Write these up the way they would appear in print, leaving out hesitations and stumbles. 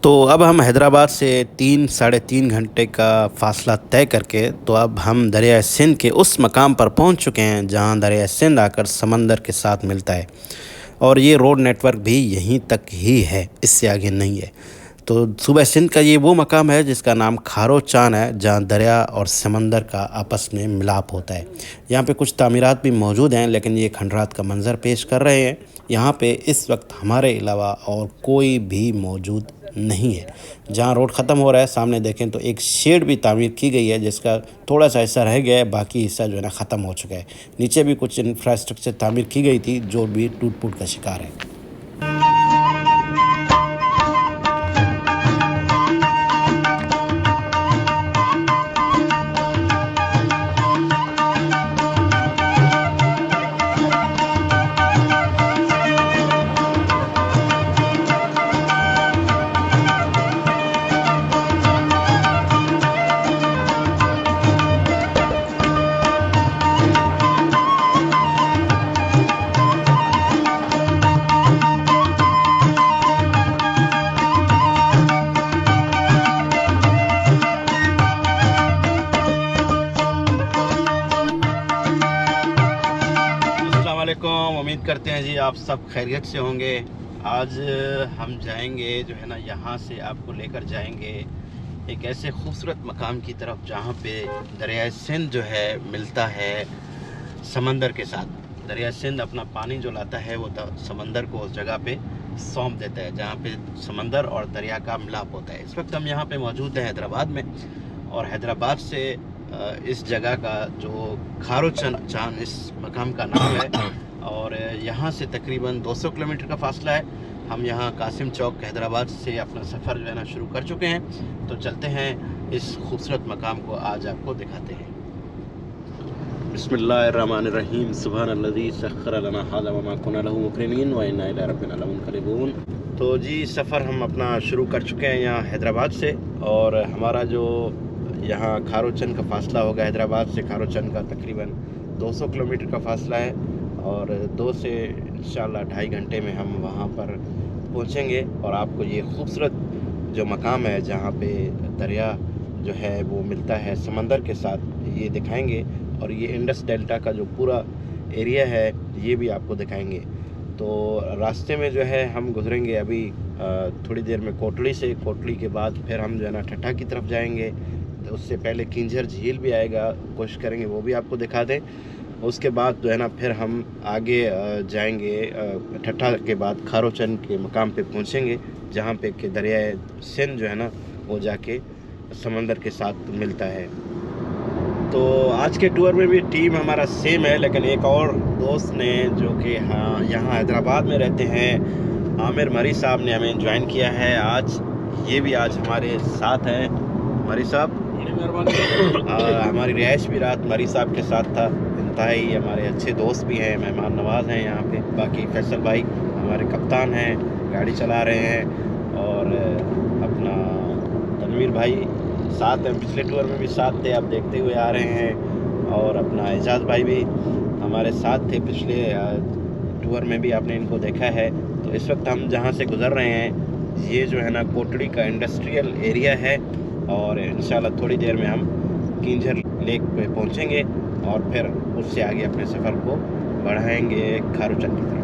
तो अब हम हैदराबाद से 3 साढ़े 3 घंटे का फ़ासला तय करके तो अब हम दरिया सिंध के उस मकाम पर पहुंच चुके हैं जहां दरिया सिंध आकर समंदर के साथ मिलता है। और ये रोड नेटवर्क भी यहीं तक ही है, इससे आगे नहीं है। तो सूबा सिंध का ये वो मकाम है जिसका नाम खारो चांद है, जहाँ दरिया और समंदर का आपस में मिलाप होता है। यहाँ पे कुछ तामीरात भी मौजूद हैं, लेकिन ये खंडरात का मंजर पेश कर रहे हैं। यहाँ पे इस वक्त हमारे अलावा और कोई भी मौजूद नहीं है। जहाँ रोड ख़त्म हो रहा है सामने देखें तो एक शेड भी तामीर की गई है, जिसका थोड़ा सा हिस्सा रह गया है, बाकी हिस्सा जो है ना ख़त्म हो चुका है। नीचे भी कुछ इंफ्रास्ट्रक्चर तामीर की गई थी जो भी टूट फूट का शिकार है। वालेकुम, उम्मीद करते हैं जी आप सब खैरियत से होंगे। आज हम जाएंगे जो है ना, यहाँ से आपको लेकर जाएंगे एक ऐसे खूबसूरत मकाम की तरफ जहाँ पे दरिया सिंध जो है मिलता है समंदर के साथ। दरिया सिंध अपना पानी जो लाता है वो समंदर को उस जगह पे सौंप देता है जहाँ पे समंदर और दरिया का मिलाप होता है। इस वक्त हम यहाँ पे मौजूद हैं हैदराबाद में, और हैदराबाद से इस जगह का जो खारो चांद इस मकाम का नाम है, और यहाँ से तकरीबन 200 किलोमीटर का फासला है। हम यहाँ कासिम चौक हैदराबाद से अपना सफ़र जो है ना शुरू कर चुके हैं। तो चलते हैं इस खूबसूरत मकाम को आज आपको दिखाते हैं। बिस्मिल्लाहिर्रहमानिर्रहीम। सुब्हानल्लज़ी सख्खर लना हाज़ा व मा कुन्ना लहू मुक़रिनीन व इन्ना इला रब्बिना लमुनक़लिबून। तो जी सफ़र हम अपना शुरू कर चुके हैं यहाँ हैदराबाद से, और हमारा जो यहाँ खारोचंद का फ़ासला होगा, हैदराबाद से खारोचंद का तकरीबन 200 किलोमीटर का फ़ासला है, और 2 से इंशाल्लाह 2.5 घंटे में हम वहाँ पर पहुँचेंगे और आपको ये खूबसूरत जो मकाम है जहाँ पे दरिया जो है वो मिलता है समंदर के साथ, ये दिखाएंगे। और ये इंडस डेल्टा का जो पूरा एरिया है ये भी आपको दिखाएंगे। तो रास्ते में जो है हम गुजरेंगे अभी थोड़ी देर में कोटली से। कोटली के बाद फिर हम जो है ना ठट्ठा की तरफ जाएंगे। तो उससे पहले किंजर झील भी आएगा, कोशिश करेंगे वो भी आपको दिखा दें। उसके बाद जो है ना फिर हम आगे जाएंगे। ठट्ठा के बाद खारोचंद के मकाम पे पहुंचेंगे जहाँ पे कि दरिया सिंध जो है ना वो जाके समंदर के साथ मिलता है। तो आज के टूर में भी टीम हमारा सेम है, लेकिन एक और दोस्त ने जो कि हाँ यहाँ हैदराबाद में रहते हैं, आमिर मरी साहब ने हमें ज्वाइन किया है आज। ये भी आज हमारे साथ हैं। मरी साहब हमारी रिहाइश भी रात मरी साहब के साथ था। इंतहाई हमारे अच्छे दोस्त भी हैं, मेहमान नवाज हैं यहाँ पे। बाकी फैसल भाई हमारे कप्तान हैं, गाड़ी चला रहे हैं, और अपना तनवीर भाई साथ हैं, पिछले टूर में भी साथ थे, आप देखते हुए आ रहे हैं। और अपना एजाज भाई भी हमारे साथ थे पिछले टूर में भी, आपने इनको देखा है। तो इस वक्त हम जहाँ से गुज़र रहे हैं ये जो है ना कोटड़ी का इंडस्ट्रियल एरिया है, और इंशाल्लाह थोड़ी देर में हम किंजर लेक पे पहुँचेंगे और फिर उससे आगे अपने सफ़र को बढ़ाएंगे खारोचंद की तरफ।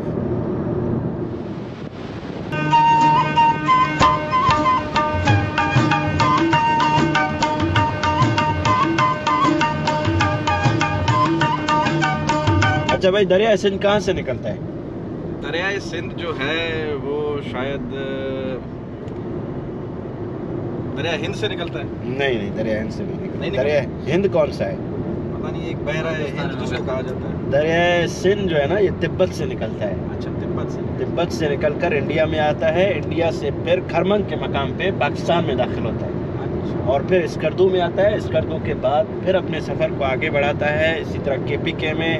अच्छा भाई, दरिया सिंध कहाँ से निकलता है? दरिया सिंध जो है वो शायद दरिया हिंद से निकलता है। नहीं, दरिया हिंद से नहीं निकलता। नहीं दरिया हिंद कौन सा है? पता नहीं, एक बहरा है हिंद जिसको कहा जाता है। दरिया सिंध जो है ना ये तिब्बत से निकलता है। अच्छा, तिब्बत से निकलकर इंडिया में आता है। इंडिया से फिर खरमंग के मकाम पे पाकिस्तान में दाखिल होता है, और फिर स्कर्दू में आता है। स्कर्दू के बाद फिर अपने सफ़र को आगे बढ़ाता है। इसी तरह KPK में,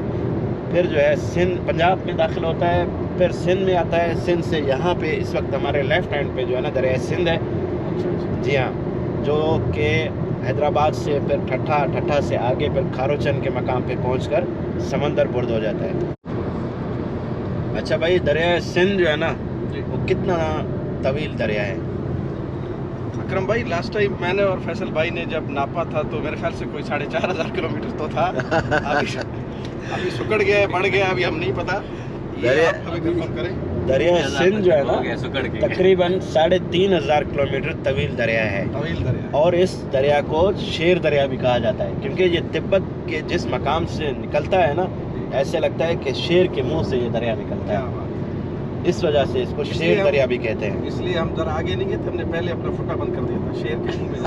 फिर जो है सिंध पंजाब में दाखिल होता है, फिर सिंध में आता है। सिंध से यहाँ पे इस वक्त हमारे लेफ़्ट हैंड पे जो है ना दरिया सिंध है। जी हाँ, जो कि हैदराबाद से फिर ठट्ठा से आगे फिर खारोचंद के मकाम पे पहुंचकर समंदर बुर्द हो जाता है। अच्छा भाई, दरिया सिंध जो है ना वो कितना तवील दरिया है? अकरम भाई, लास्ट टाइम मैंने और फैसल भाई ने जब नापा था तो मेरे ख्याल से कोई 4,500 किलोमीटर तो था। अभी सुकड़ गया है, बढ़ गया, अभी हम नहीं पता। ये आप हमें कंफर्म करें। दरिया सिंध जो है ना तकरीबन 3,500 किलोमीटर तवील दरिया है। तवील दरिया। और इस दरिया को शेर दरिया भी कहा जाता है, क्योंकि ये तिब्बत के जिस मकाम से निकलता है ना, ऐसे लगता है कि शेर के मुंह से ये दरिया निकलता है। इस वजह से इसको शेर दरिया भी कहते हैं। इसलिए हम जरा आगे नहीं गए थे, हमने पहले अपना फुटा बंद कर दिया था शेर के मुंह में।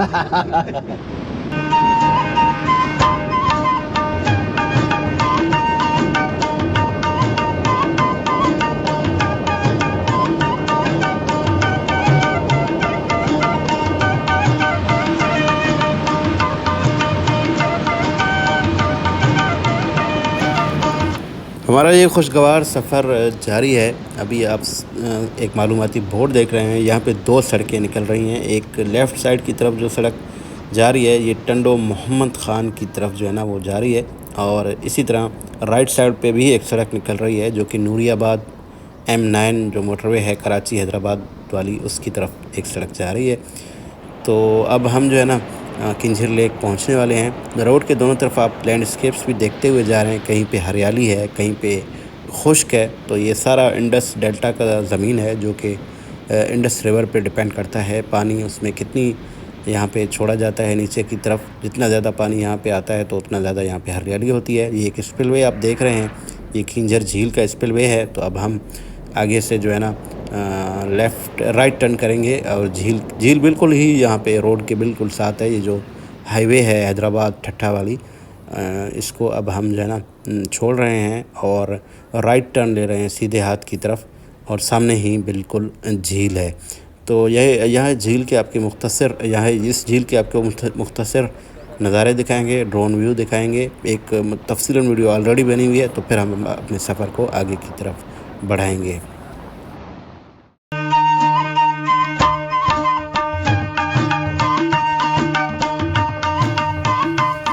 हमारा ये खुशगवार सफ़र जारी है। अभी आप एक मालूमाती बोर्ड देख रहे हैं। यहाँ पे 2 सड़कें निकल रही हैं। एक लेफ़्ट साइड की तरफ जो सड़क जा रही है, ये टंडो मोहम्मद ख़ान की तरफ जो है ना वो जा रही है, और इसी तरह राइट साइड पे भी एक सड़क निकल रही है जो कि नूरियाबाद M9 जो मोटरवे है कराची हैदराबाद वाली, उसकी तरफ एक सड़क जा रही है। तो अब हम जो है ना किंजर लेक पहुंचने वाले हैं। रोड के दोनों तरफ आप लैंडस्केप्स भी देखते हुए जा रहे हैं। कहीं पे हरियाली है, कहीं पे खुश्क है। तो ये सारा इंडस डेल्टा का ज़मीन है जो कि इंडस रिवर पे डिपेंड करता है। पानी उसमें कितनी यहाँ पे छोड़ा जाता है नीचे की तरफ, जितना ज़्यादा पानी यहाँ पे आता है तो उतना ज़्यादा यहाँ पे हरियाली होती है। ये एक स्पिलवे आप देख रहे हैं, ये किंजर झील का स्पिलवे है। तो अब हम आगे से जो है ना राइट टर्न करेंगे, और झील बिल्कुल ही यहाँ पे रोड के बिल्कुल साथ है। ये जो हाईवे है हैदराबाद ठट्ठा वाली, इसको अब हम जो है ना छोड़ रहे हैं और राइट टर्न ले रहे हैं सीधे हाथ की तरफ, और सामने ही बिल्कुल झील है। तो यह झील के आपके इस झील के आपको मुख्तसर नज़ारे दिखाएंगे, ड्रोन व्यू दिखाएंगे। एक तफसीलन वीडियो ऑलरेडी बनी हुई है, तो फिर हम अपने सफ़र को आगे की तरफ बढ़ाएंगे।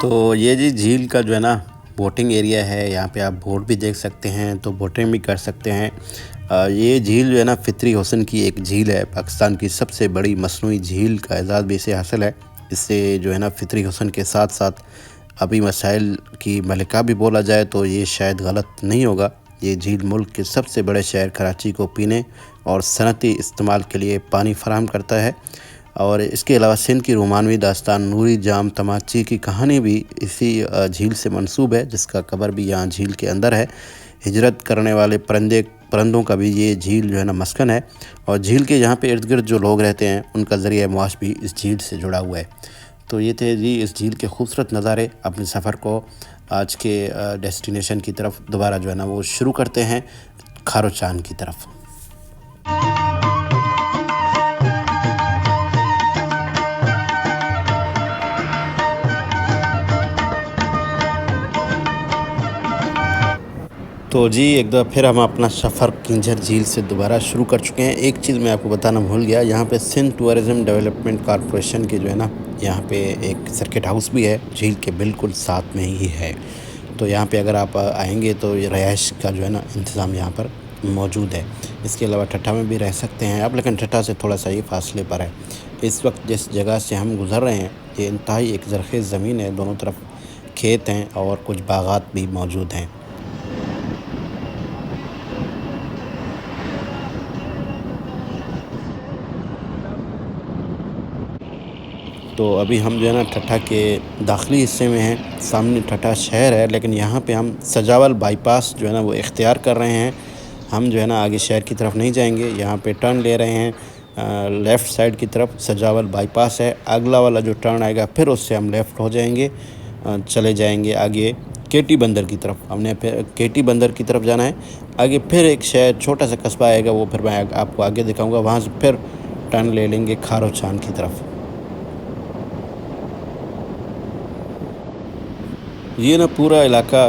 तो ये जी झील का जो है ना बोटिंग एरिया है। यहाँ पे आप बोट भी देख सकते हैं, तो बोटिंग भी कर सकते हैं। ये झील जो है ना फितरी हुस्न की एक झील है। पाकिस्तान की सबसे बड़ी मसनूई झील का एजाज़ भी इसे हासिल है। इससे जो है ना फितरी हुस्न के साथ साथ अभी मसाइल की मलिका भी बोला जाए तो ये शायद गलत नहीं होगा। ये झील मुल्क के सबसे बड़े शहर कराची को पीने और सनती इस्तेमाल के लिए पानी फराहम करता है। और इसके अलावा सिंध की रोमानवी दास्तान नूरी जाम तमाची की कहानी भी इसी झील से मंसूब है, जिसका कबर भी यहाँ झील के अंदर है। हिजरत करने वाले परंदों का भी ये झील जो है ना मस्कन है, और झील के यहाँ पे इर्द गिर्द जो लोग रहते हैं उनका ज़रिया मुआश भी इस झील से जुड़ा हुआ है। तो ये थे जी इस झील के खूबसूरत नज़ारे। अपने सफ़र को आज के डेस्टिनेशन की तरफ दोबारा जो है ना वो शुरू करते हैं, खारोचान की तरफ। तो जी एक दफ़ा फिर हम अपना सफ़र किंजर झील से दोबारा शुरू कर चुके हैं। एक चीज़ मैं आपको बताना भूल गया, यहाँ पे सिंध टूरिज़म डेवलपमेंट कॉरपोरेशन के जो है ना यहाँ पे एक सर्किट हाउस भी है, झील के बिल्कुल साथ में ही है। तो यहाँ पे अगर आप आएंगे तो ये रिहाइश का जो है ना इंतज़ाम यहाँ पर मौजूद है। इसके अलावा ठट्ठा में भी रह सकते हैं आप, लेकिन ठट्ठा से थोड़ा सा ये फासले पर है। इस वक्त जिस जगह से हम गुज़र रहे हैं ये इंतहाई एक ज़रख़ेज़ ज़मीन है, दोनों तरफ खेत हैं और कुछ बागात भी मौजूद हैं। तो अभी हम जो है ना ठट्ठा के दाखिली हिस्से में हैं। सामने ठट्ठा शहर है, लेकिन यहाँ पे हम सजावल बाईपास जो है ना वो इख्तियार कर रहे हैं। हम जो है ना आगे शहर की तरफ नहीं जाएंगे, यहाँ पे टर्न ले रहे हैं लेफ़्ट साइड की तरफ। सजावल बाईपास है, अगला वाला जो टर्न आएगा फिर उससे हम लेफ़्ट हो जाएंगे, चले जाएंगे आगे केटी बंदर की तरफ। हमने फिर केटी बंदर की तरफ जाना है। आगे फिर एक शहर छोटा सा कस्बा आएगा, वो फिर मैं आपको आगे दिखाऊँगा। वहाँ से फिर टर्न ले लेंगे खारोचान की तरफ। ये ना पूरा इलाका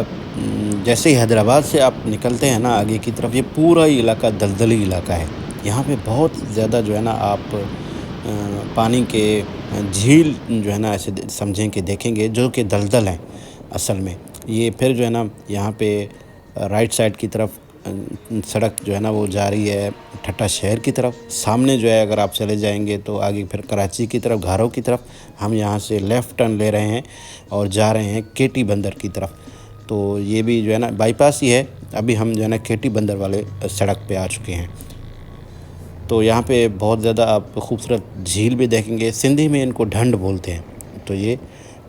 जैसे ही हैदराबाद से आप निकलते हैं ना आगे की तरफ, ये पूरा ही इलाका दलदली इलाका है। यहाँ पे बहुत ज़्यादा जो है ना आप पानी के झील जो है ना ऐसे समझें कि देखेंगे जो कि दलदल हैं असल में। ये फिर जो है ना यहाँ पे राइट साइड की तरफ सड़क जो है ना वो जा रही है ठट्टा शहर की तरफ। सामने जो है अगर आप चले जाएंगे तो आगे फिर कराची की तरफ, घारों की तरफ। हम यहाँ से लेफ़्ट टर्न ले रहे हैं और जा रहे हैं केटी बंदर की तरफ। तो ये भी जो है ना बाईपास ही है। अभी हम जो है ना केटी बंदर वाले सड़क पे आ चुके हैं। तो यहाँ पे बहुत ज़्यादा आप खूबसूरत झील भी देखेंगे। सिंधी में इनको ढंड बोलते हैं। तो ये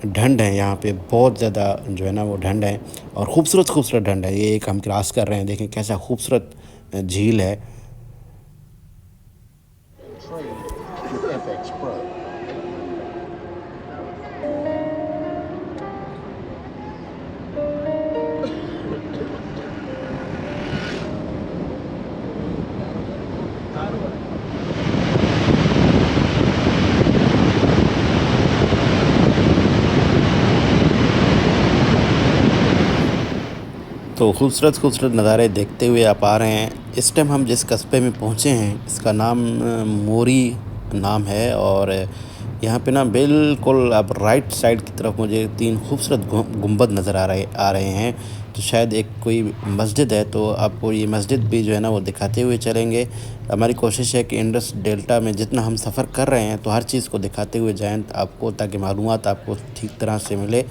ढंड है, यहाँ पे बहुत ज़्यादा जो है ना वो ढंड है और खूबसूरत ढंड है। ये एक हम क्रॉस कर रहे हैं, देखें कैसा खूबसूरत झील है। तो खूबसूरत नज़ारे देखते हुए आप आ रहे हैं। इस टाइम हम जिस कस्बे में पहुँचे हैं इसका नाम मोरी नाम है। और यहाँ पे ना बिल्कुल आप राइट साइड की तरफ मुझे 3 खूबसूरत गुंबद नज़र आ रहे हैं। तो शायद एक कोई मस्जिद है, तो आपको ये मस्जिद भी जो है ना वो दिखाते हुए चलेंगे। हमारी कोशिश है कि इंडस डेल्टा में जितना हम सफ़र कर रहे हैं तो हर चीज़ को दिखाते हुए जाएँ आपको, ताकि मालूमात आपको ठीक तरह से मिले।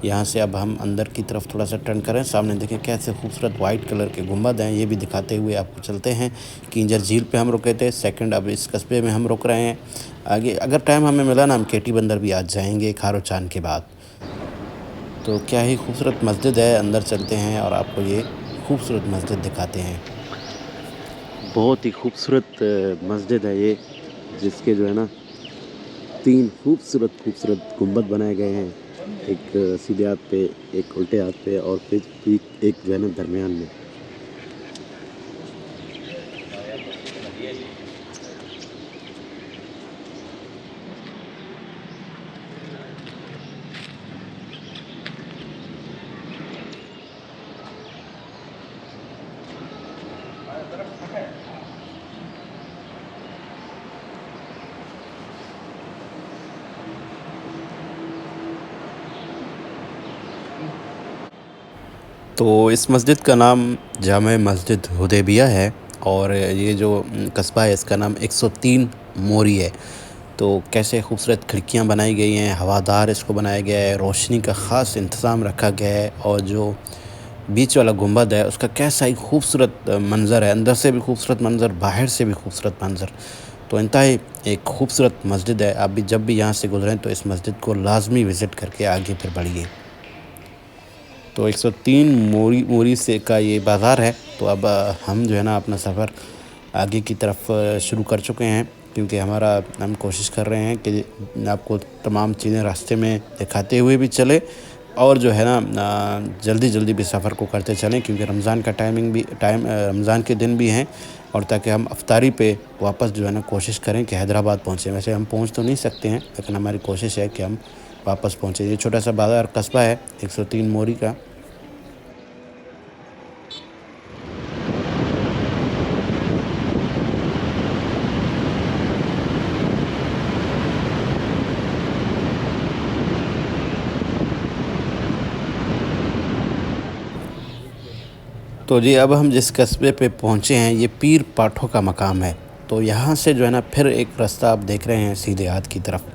यहाँ से अब हम अंदर की तरफ थोड़ा सा टर्न करें। सामने देखें कैसे खूबसूरत वाइट कलर के गुंबद हैं, ये भी दिखाते हुए आपको चलते हैं। किंजर झील पे हम रुके थे, सेकंड अब इस कस्बे में हम रुक रहे हैं। आगे अगर टाइम हमें मिला ना हम केटी बंदर भी आज जाएंगे खारो चांद के बाद। तो क्या ही खूबसूरत मस्जिद है, अंदर चलते हैं और आपको ये खूबसूरत मस्जिद दिखाते हैं। बहुत ही खूबसूरत मस्जिद है ये, जिसके जो है ना 3 खूबसूरत गुंबद बनाए गए हैं। एक सीधे हाथ पे, एक उल्टे हाथ पे और फिर एक जो है ना दरमियान में। तो इस मस्जिद का नाम जामे मस्जिद हुदैबिया है और ये जो कस्बा है इसका नाम 103 मोरी है। तो कैसे खूबसूरत खिड़कियाँ बनाई गई हैं, हवादार इसको बनाया गया है, रोशनी का ख़ास इंतज़ाम रखा गया है। और जो बीच वाला गुंबद है उसका कैसा ही खूबसूरत मंज़र है, अंदर से भी खूबसूरत मंज़र, बाहर से भी खूबसूरत मंज़र। तो इंतहाई एक खूबसूरत मस्जिद है। आप भी जब भी यहाँ से गुजरें तो इस मस्जिद को लाजमी विज़िट करके आगे फिर बढ़िए। तो 103 मोरी से का ये बाज़ार है। तो अब हम जो है ना अपना सफ़र आगे की तरफ शुरू कर चुके हैं, क्योंकि हम कोशिश कर रहे हैं कि आपको तमाम चीज़ें रास्ते में दिखाते हुए भी चले और जो है ना जल्दी भी सफ़र को करते चलें, क्योंकि रमज़ान का रमज़ान के दिन भी हैं। और ताकि हम अफ्तारी पे वापस जो है ना कोशिश करें कि हैदराबाद पहुँचें। वैसे हम पहुँच तो नहीं सकते हैं, लेकिन हमारी कोशिश है कि हम वापस पहुँचे। ये छोटा सा बाज़ार कस्बा है 103 मोरी का। तो जी अब हम जिस कस्बे पे पहुँचे हैं ये पीर पाठों का मकाम है। तो यहाँ से जो है ना फिर एक रास्ता आप देख रहे हैं सीधे हाथ की तरफ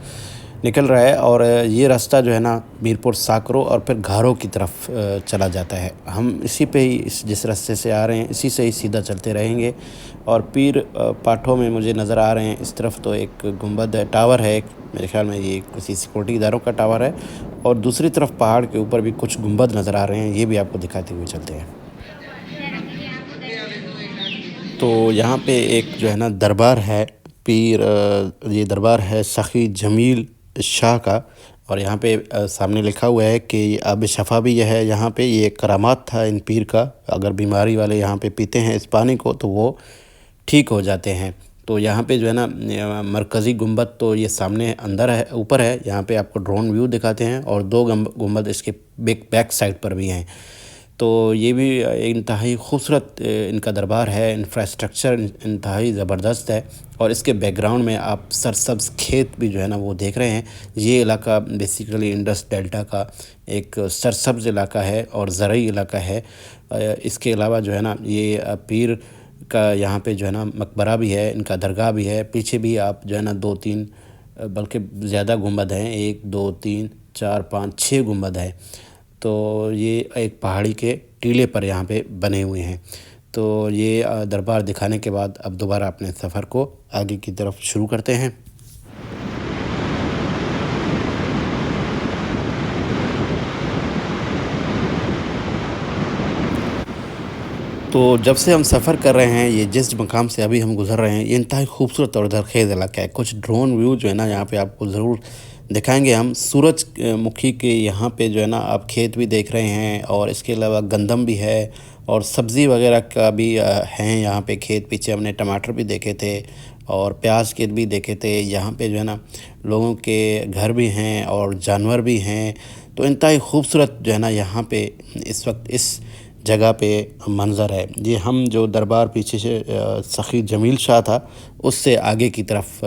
निकल रहा है और ये रास्ता जो है ना मीरपुर साकरो और फिर घारों की तरफ चला जाता है। हम इसी पे ही जिस रास्ते से आ रहे हैं इसी से ही सीधा चलते रहेंगे। और पीर पाठों में मुझे नज़र आ रहे हैं इस तरफ तो एक गुंबद है, टावर है एक, मेरे ख्याल में ये किसी सिक्योरिटी इदारों का टावर है। और दूसरी तरफ पहाड़ के ऊपर भी कुछ गुंबद नज़र आ रहे हैं, ये भी आपको दिखाते हुए चलते हैं। तो यहाँ पे एक जो है ना दरबार है ये दरबार है सखी जमील शाह का। और यहाँ पे सामने लिखा हुआ है कि अब शफ़ा भी यह है यहाँ पे, ये करामात था इन पीर का। अगर बीमारी वाले यहाँ पे पीते हैं इस पानी को तो वो ठीक हो जाते हैं। तो यहाँ पे जो है ना मरकज़ी गुंबद तो ये सामने अंदर है, ऊपर है। यहाँ पे आपको ड्रोन व्यू दिखाते हैं और 2 गुंबद इसके बैक साइड पर भी हैं। तो ये भी इंतहाई खूबसूरत इनका दरबार है। इंफ्रास्ट्रक्चर इंतहाई ज़बरदस्त है और इसके बैकग्राउंड में आप सरसब्ज़ खेत भी जो है ना वो देख रहे हैं। ये इलाका बेसिकली इंडस डेल्टा का एक सरसब्ज़ इलाका है और ज़रूरी इलाका है। इसके अलावा जो है ना ये पीर का यहाँ पे जो है ना मकबरा भी है, इनका दरगाह भी है। पीछे भी आप जो है ना 2-3 बल्कि ज़्यादा गुंबद हैं, 1 2 3 4 5 6 गुंबद हैं। तो ये एक पहाड़ी के टीले पर यहाँ पे बने हुए हैं। तो ये दरबार दिखाने के बाद अब दोबारा अपने सफ़र को आगे की तरफ शुरू करते हैं। तो जब से हम सफ़र कर रहे हैं, ये जिस मकाम से अभी हम गुज़र रहे हैं, ये इंतहाई खूबसूरत और ज़रख़ेज़ इलाका है। कुछ ड्रोन व्यू जो है ना यहाँ पे आपको ज़रूर दिखाएंगे हम। सूरजमुखी के यहाँ पे जो है ना आप खेत भी देख रहे हैं और इसके अलावा गंदम भी है और सब्ज़ी वगैरह का भी हैं यहाँ पे खेत। पीछे हमने टमाटर भी देखे थे और प्याज के भी देखे थे। यहाँ पे जो है ना लोगों के घर भी हैं और जानवर भी हैं। तो इंतहाई खूबसूरत जो है ना यहाँ पे इस वक्त इस जगह पे मंज़र है। ये हम जो दरबार पीछे से सखी जमील शाह था उससे आगे की तरफ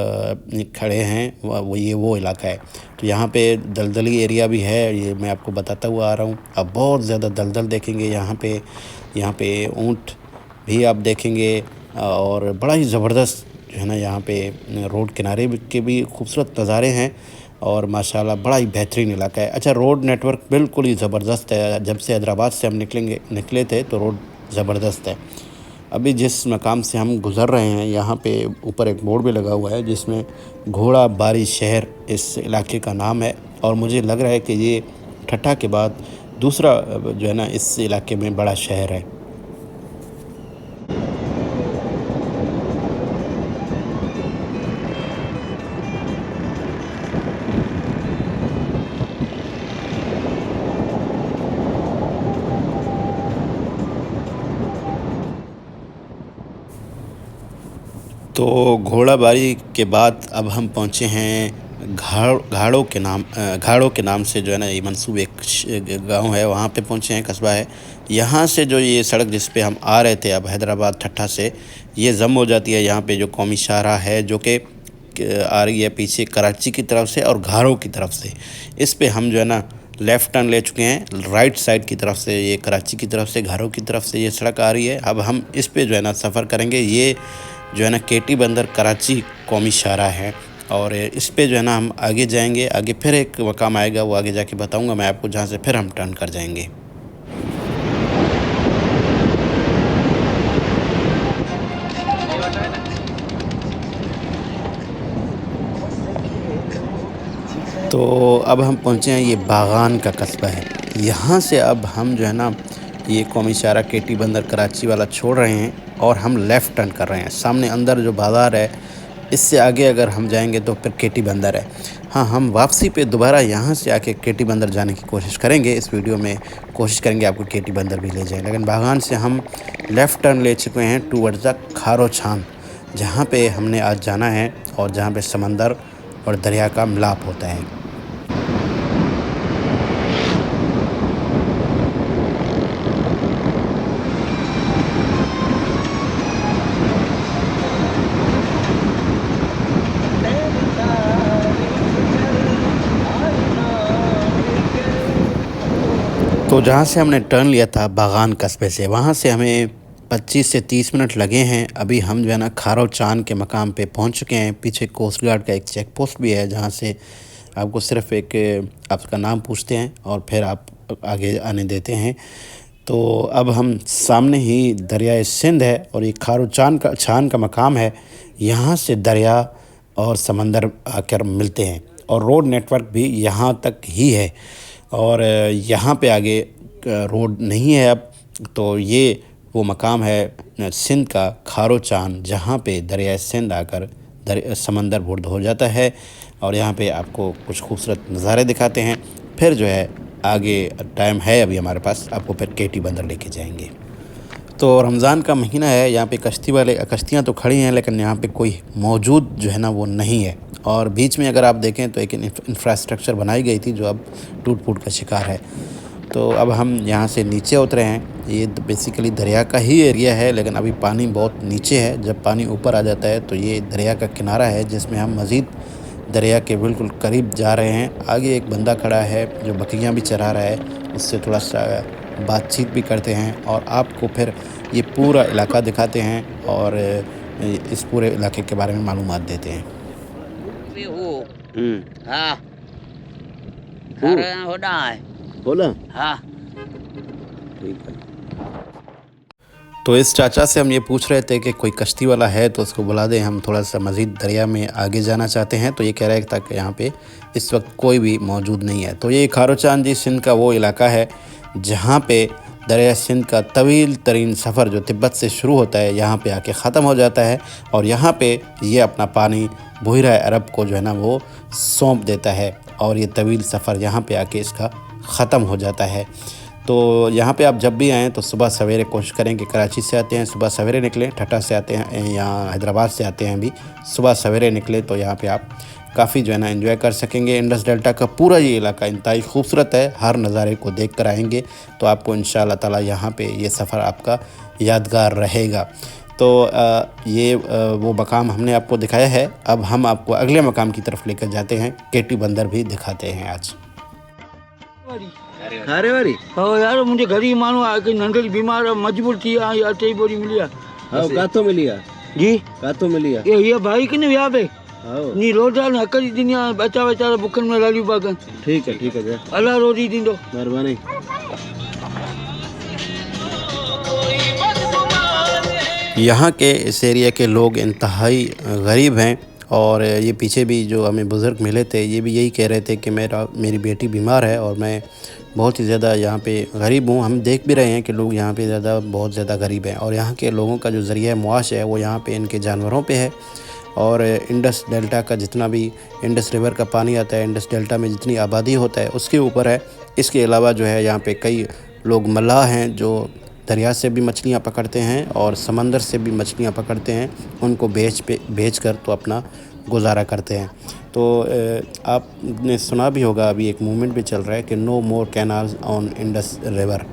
खड़े हैं, वो इलाका है। तो यहाँ पे दलदली एरिया भी है, ये मैं आपको बताता हुआ आ रहा हूँ। अब बहुत ज़्यादा दलदल देखेंगे यहाँ पे ऊँट भी आप देखेंगे और बड़ा ही ज़बरदस्त जो है ना यहाँ पे रोड किनारे के भी खूबसूरत नज़ारे हैं और माशाल्लाह बड़ा ही बेहतरीन इलाका है। अच्छा, रोड नेटवर्क बिल्कुल ही ज़बरदस्त है। जब से हैदराबाद से हम निकले थे तो रोड ज़बरदस्त है। अभी जिस मकाम से हम गुज़र रहे हैं यहाँ पे ऊपर एक बोर्ड भी लगा हुआ है जिसमें घोड़ा बारी शहर इस इलाके का नाम है और मुझे लग रहा है कि ये ठट्ठा के बाद दूसरा जो है ना इस इलाके में बड़ा शहर है। तो घोड़ाबारी के बाद अब हम पहुँचे हैं घाड़ों के नाम से जो है ना ये मंसूब एक गांव है, वहाँ पे पहुँचे हैं, कस्बा है। यहाँ से जो ये सड़क जिस पे हम आ रहे थे अब हैदराबाद ठट्ठा से, ये जम हो जाती है यहाँ पे जो कौमी शाहराह है जो कि आ रही है पीछे कराची की तरफ से और घाड़ों की तरफ से। इस पे हम जो है ना लेफ़्ट टर्न ले चुके हैं राइट साइड की तरफ से। ये कराची की तरफ से घाड़ों की तरफ से ये सड़क आ रही है। अब हम इस पे जो है ना सफ़र करेंगे। ये जो है ना केटी बंदर कराची कौमी शाहराह है और इस पे जो है ना हम आगे जाएंगे। आगे फिर एक मकाम आएगा, वो आगे जाके बताऊंगा मैं आपको, जहाँ से फिर हम टर्न कर जाएंगे। तो अब हम पहुँचे हैं, ये बागान का कस्बा है। यहाँ से अब हम जो है ना ये कौमी शाहराह केटी बंदर कराची वाला छोड़ रहे हैं और हम लेफ़्ट टर्न कर रहे हैं। सामने अंदर जो बाज़ार है, इससे आगे अगर हम जाएंगे तो फिर केटी बंदर है। हाँ, हम वापसी पे दोबारा यहाँ से आके केटी बंदर जाने की कोशिश करेंगे। इस वीडियो में कोशिश करेंगे आपको केटी बंदर भी ले जाएं, लेकिन बागान से हम लेफ़्ट टर्न ले चुके हैं टूवर्ड्स द खारो छान, जहाँ पे हमने आज जाना है और जहाँ पे समंदर और दरिया का मिलाप होता है। तो जहाँ से हमने टर्न लिया था बागान कस्बे से, वहाँ से हमें 25 से 30 मिनट लगे हैं। अभी हम जो है ना खारो चांद के मकाम पे पहुँच चुके हैं। पीछे कोस्ट गार्ड का एक चेक पोस्ट भी है, जहाँ से आपको सिर्फ़ एक आपका नाम पूछते हैं और फिर आप आगे आने देते हैं। तो अब हम सामने ही दरियाए सिंध है और ये खारो छान का मकाम है। यहाँ से दरिया और समंदर आकर मिलते हैं और रोड नेटवर्क भी यहाँ तक ही है और यहाँ पे आगे रोड नहीं है अब। तो ये वो मकाम है सिंध का खारो चांद, जहाँ पे दरिया सिंध आकर समंदर बुर्द हो जाता है और यहाँ पे आपको कुछ खूबसूरत नज़ारे दिखाते हैं। फिर जो है आगे टाइम है अभी हमारे पास, आपको फिर केटी बंदर लेके जाएंगे। तो रमज़ान का महीना है, यहाँ पे कश्तियाँ तो खड़ी हैं लेकिन यहाँ पे कोई मौजूद जो है ना वो नहीं है। और बीच में अगर आप देखें तो एक इंफ्रास्ट्रक्चर बनाई गई थी जो अब टूट फूट का शिकार है। तो अब हम यहाँ से नीचे उतरे हैं। ये बेसिकली दरिया का ही एरिया है, लेकिन अभी पानी बहुत नीचे है। जब पानी ऊपर आ जाता है तो ये दरिया का किनारा है, जिसमें हम मज़ीद दरिया के बिल्कुल करीब जा रहे हैं। आगे एक बंदा खड़ा है जो बकरियां भी चरा रहा है, उससे थोड़ा सा बातचीत भी करते हैं और आपको फिर ये पूरा इलाका दिखाते हैं और इस पूरे इलाके के बारे में मालूमात देते हैं। हाँ होना है बोला हाँ। ठीक है। तो इस चाचा से हम ये पूछ रहे थे कि कोई कश्ती वाला है तो उसको बुला दें, हम थोड़ा सा मज़ीद दरिया में आगे जाना चाहते हैं। तो ये कह रहा था कि यहाँ पे इस वक्त कोई भी मौजूद नहीं है। तो ये खारोचांद जी सिंध का वो इलाका है जहाँ पे दरिया सिंध का तवील तरीन सफ़र जो तिब्बत से शुरू होता है यहाँ पे आके ख़त्म हो जाता है और यहाँ पे ये अपना पानी बहिरा अरब को जो है ना वो सौंप देता है और ये तवील सफ़र यहाँ पे आके इसका ख़त्म हो जाता है। तो यहाँ पे आप जब भी आएँ तो सुबह सवेरे कोशिश करें कि कराची से आते हैं सुबह सवेरे निकलें, ठट्टा से आते हैं यहाँ हैदराबाद से आते हैं अभी सुबह सवेरे निकले तो यहाँ पे आप काफ़ी जो है ना एंजॉय कर सकेंगे। इंडस डेल्टा का पूरा ये इलाका इंतहाई खूबसूरत है, हर नज़ारे को देख कर आएँगे तो आपको इंशाअल्लाह ताला यहाँ पे ये सफ़र आपका यादगार रहेगा। तो ये वो मकाम हमने आपको दिखाया है। अब हम आपको अगले मकाम की तरफ लेकर जाते हैं, केटी बंदर भी दिखाते हैं आज। अरे वारी हो यार मुझे गरीब माण्हू आहे कि नंढड़ी बीमार आहे, मजबूर थी विया आहियूं, अटे जी बोरी मिली आहे। हाँ काथों मिली है जी काथों मिली है ये भाई कि न विया पे हाँ नी रोज़ा न हक जी ॾिनी आहे, बचा वीचारा बुखनि में लड़ी पिया कनि। ठीक है जय अलाह रोज़ी ॾींदो। मेहरबानी। यहाँ के इस एरिया के लोग इंतहाई गरीब हैं और ये पीछे भी जो हमें बुज़ुर्ग मिले थे ये भी यही कह रहे थे कि मेरी बेटी बीमार है और मैं बहुत ही ज़्यादा यहाँ पे गरीब हूँ। हम देख भी रहे हैं कि लोग यहाँ पे बहुत ज़्यादा गरीब हैं और यहाँ के लोगों का जो ज़रिया मुआश है वो यहाँ पे इनके जानवरों पे है और इंडस डेल्टा का जितना भी इंडस रिवर का पानी आता है, इंडस डेल्टा में जितनी आबादी होता है उसके ऊपर है। इसके अलावा जो है यहाँ पे कई लोग मल्लाह हैं जो दरिया से भी मछलियाँ पकड़ते हैं और समंदर से भी मछलियाँ पकड़ते हैं, उनको बेच कर तो अपना गुजारा करते हैं। तो आपने सुना भी होगा अभी एक मूवमेंट भी चल रहा है कि no more canals on Indus river.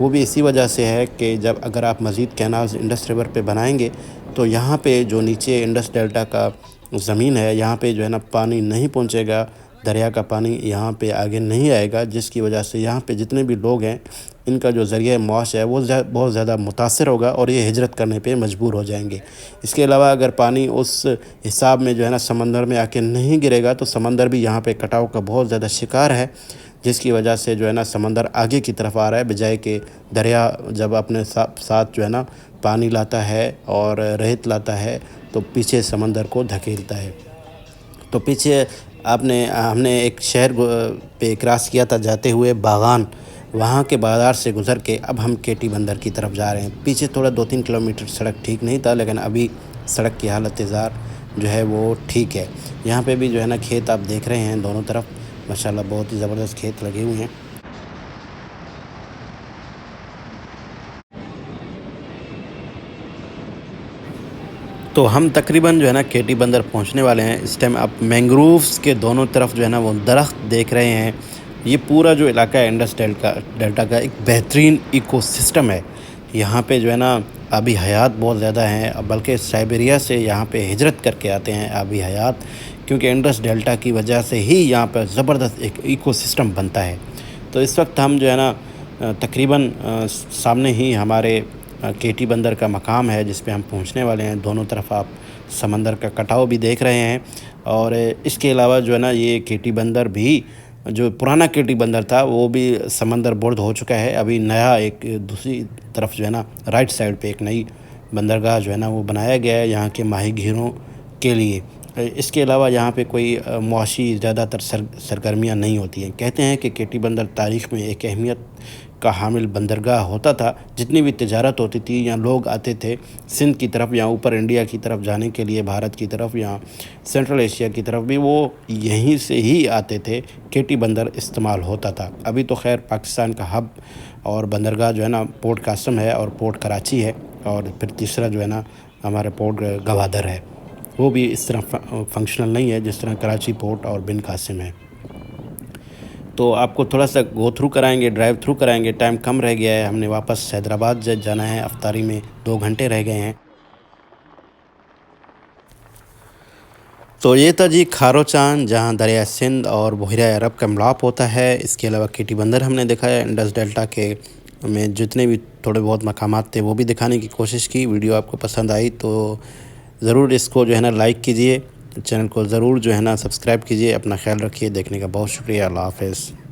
वो भी इसी वजह से है कि जब अगर आप मज़ीद कैनाल्स इंडस रिवर पे बनाएंगे तो यहाँ पे जो नीचे इंडस डेल्टा का ज़मीन है यहाँ पे जो है ना पानी नहीं पहुँचेगा, दरिया का पानी यहाँ पे आगे नहीं आएगा, जिसकी वजह से यहाँ पे जितने भी लोग हैं इनका जो ज़रिया मुआश है वो बहुत ज़्यादा मुतासर होगा और ये हिजरत करने पे मजबूर हो जाएंगे। इसके अलावा अगर पानी उस हिसाब में जो है ना समंदर में आके नहीं गिरेगा तो समंदर भी यहाँ पे कटाव का बहुत ज़्यादा शिकार है, जिसकी वजह से जो है ना समंदर आगे की तरफ आ रहा है बजाय कि दरिया जब अपने साथ जो है ना पानी लाता है और रेत लाता है तो पीछे समंदर को धकेलता है। तो पीछे हमने एक शहर पे क्रॉस किया था जाते हुए बागान, वहाँ के बाज़ार से गुज़र के अब हम केटी बंदर की तरफ जा रहे हैं। पीछे थोड़ा 2-3 किलोमीटर सड़क ठीक नहीं था, लेकिन अभी सड़क की हालत जो है वो ठीक है। यहाँ पे भी जो है ना खेत आप देख रहे हैं दोनों तरफ माशाल्लाह बहुत ही ज़बरदस्त खेत लगे हुए हैं। तो हम तकरीबन जो है ना केटी बंदर पहुंचने वाले हैं। इस टाइम आप मैंग्रोव्स के दोनों तरफ जो है ना वो दरख्त देख रहे हैं। ये पूरा जो इलाका है इंडस डेल्टा का एक बेहतरीन इकोसिस्टम है। यहाँ पे जो है ना आबी हयात बहुत ज़्यादा हैं, बल्कि साइबेरिया से यहाँ पे हिजरत करके आते हैं आबी हयात, क्योंकि इंडस डेल्टा की वजह से ही यहाँ पर ज़बरदस्त एक इकोसिस्टम बनता है। तो इस वक्त हम जो है ना तकरीबन सामने ही हमारे केटी बंदर का मकाम है जिस पे हम पहुंचने वाले हैं। दोनों तरफ आप समंदर का कटाव भी देख रहे हैं और इसके अलावा जो है ना ये केटी बंदर भी जो पुराना केटी बंदर था वो भी समंदर बुर्द हो चुका है। अभी नया एक दूसरी तरफ जो है ना राइट साइड पे एक नई बंदरगाह जो है ना वो बनाया गया है यहाँ के माहीगीरों के लिए। इसके अलावा यहाँ पे कोई मुआशी ज़्यादातर सरगर्मियाँ नहीं होती हैं। कहते हैं कि केटी बंदर तारीख़ में एक अहमियत का हामिल बंदरगाह होता था। जितनी भी तिजारत होती थी यहाँ लोग आते थे सिंध की तरफ या ऊपर इंडिया की तरफ जाने के लिए, भारत की तरफ या सेंट्रल एशिया की तरफ भी वो यहीं से ही आते थे। केटी बंदर इस्तेमाल होता था। अभी तो खैर पाकिस्तान का हब और बंदरगाह जो है ना पोर्ट कासम है और पोर्ट कराची है और फिर तीसरा जो है ना हमारे पोर्ट गवादर है, वो भी इस तरह फंक्शनल नहीं है जिस तरह कराची पोर्ट और बिन कासिम है। तो आपको थोड़ा सा गो थ्रू कराएंगे, ड्राइव थ्रू कराएंगे। टाइम कम रह गया है, हमने वापस हैदराबाद जाना है। अफ्तारी में 2 घंटे रह गए हैं। तो ये था जी खारो चांद, जहाँ दरिया सिंध और बहिरा अरब का मिलाप होता है। इसके अलावा केटी बंदर हमने देखा है। इंडस डेल्टा के में जितने भी थोड़े बहुत मकामात थे वो भी दिखाने की कोशिश की। वीडियो आपको पसंद आई तो ज़रूर इसको जो है ना लाइक कीजिए, चैनल को ज़रूर जो है ना सब्सक्राइब कीजिए। अपना ख्याल रखिए। देखने का बहुत शुक्रिया। अल्लाह हाफ़िज़।